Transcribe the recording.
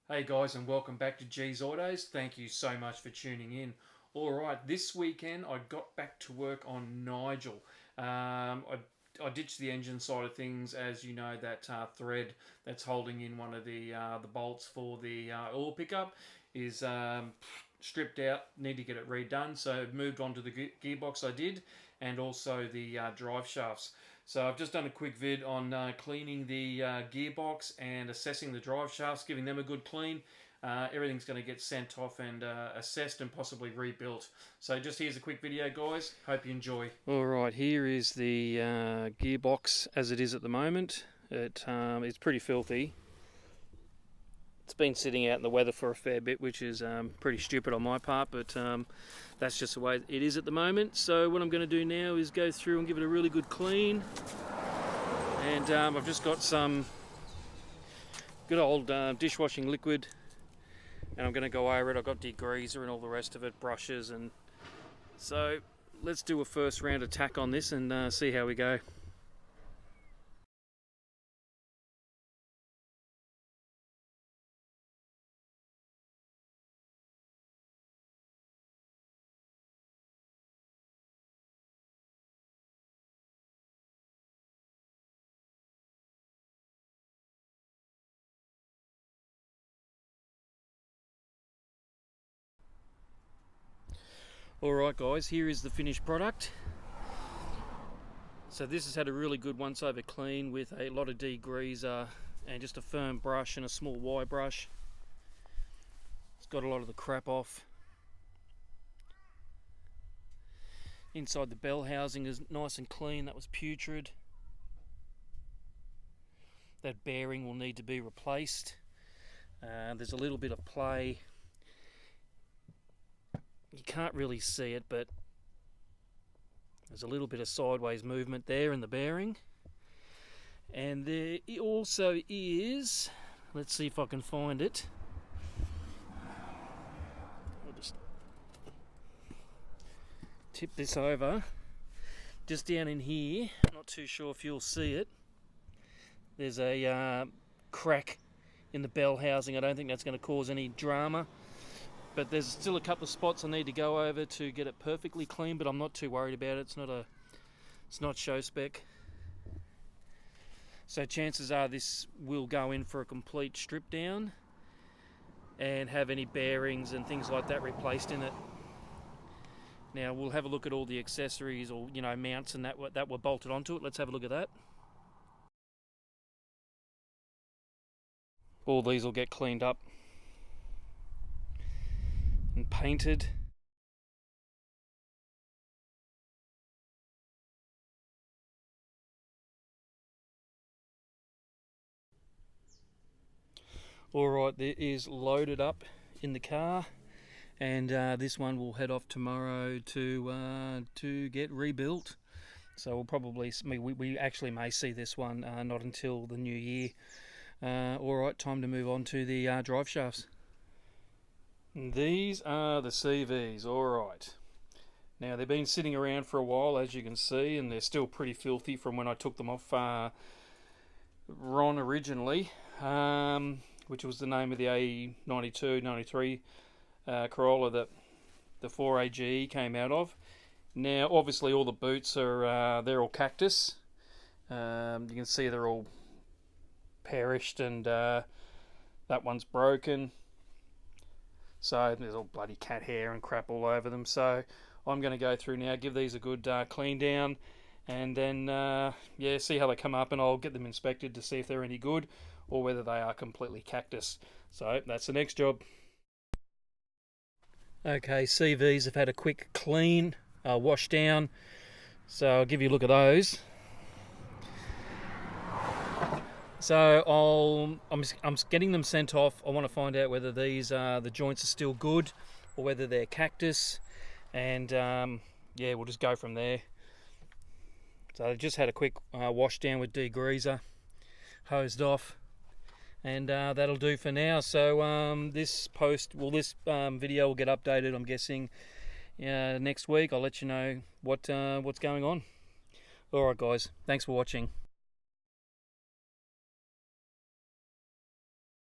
Hey guys, and welcome back to G's Autos. Thank you so much for tuning in. Alright, this weekend I got back to work on Nigel. I ditched the engine side of things, as you know, that thread that's holding in one of the bolts for the oil pickup is stripped out, need to get it redone. So moved on to the gearbox I did, and also the drive shafts. So I've just done a quick vid on cleaning the gearbox and assessing the drive shafts, giving them a good clean. Everything's going to get sent off and assessed and possibly rebuilt. So just here's a quick video, guys. Hope you enjoy. Alright, here is the gearbox as it is at the moment. It's pretty filthy. It's been sitting out in the weather for a fair bit, which is pretty stupid on my part, but that's just the way it is at the moment. So what I'm going to do now is go through and give it a really good clean. And I've just got some good old dishwashing liquid, and I'm going to go over it. I've got degreaser and all the rest of it, brushes, and so let's do a first round attack on this and see how we go. Alright guys, here is the finished product. So this has had a really good once over clean with a lot of degreaser and just a firm brush and a small Y brush. It's got a lot of the crap off. Inside the bell housing is nice and clean, that was putrid. That bearing will need to be replaced. There's a little bit of play. You can't really see it, but there's a little bit of sideways movement there in the bearing. And there also is, let's see if I can find it. I'll just tip this over. Just down in here, not too sure if you'll see it. There's a crack in the bell housing. I don't think that's going to cause any drama. But there's still a couple of spots I need to go over to get it perfectly clean, but I'm not too worried about it. It's not show spec. So chances are this will go in for a complete strip down and have any bearings and things like that replaced in it. Now we'll have a look at all the accessories or mounts and that were bolted onto it. Let's have a look at that. All these will get cleaned up and painted. Alright, there is loaded up in the car, and this one will head off tomorrow to get rebuilt. So we'll probably, we actually may see this one not until the new year. Alright, time to move on to the drive shafts. These are the CVs, alright. Now they've been sitting around for a while, as you can see, and they're still pretty filthy from when I took them off Ron originally, which was the name of the AE82, 93 Corolla that the 4AGE came out of. Now obviously all the boots are, they're all cactus. You can see they're all perished, and that one's broken. So there's all bloody cat hair and crap all over them. So I'm going to go through now, give these a good clean down, and then see how they come up, and I'll get them inspected to see if they're any good or whether they are completely cactus. So that's the next job. Okay, CVs have had a quick clean, wash down. So I'll give you a look at those. So I'm getting them sent off. I want to find out whether these the joints are still good or whether they're cactus, and we'll just go from there. So I just had a quick wash down with degreaser, hosed off, and that'll do for now. So this video will get updated, I'm guessing, next week. I'll let you know what's going on. Alright guys, thanks for watching.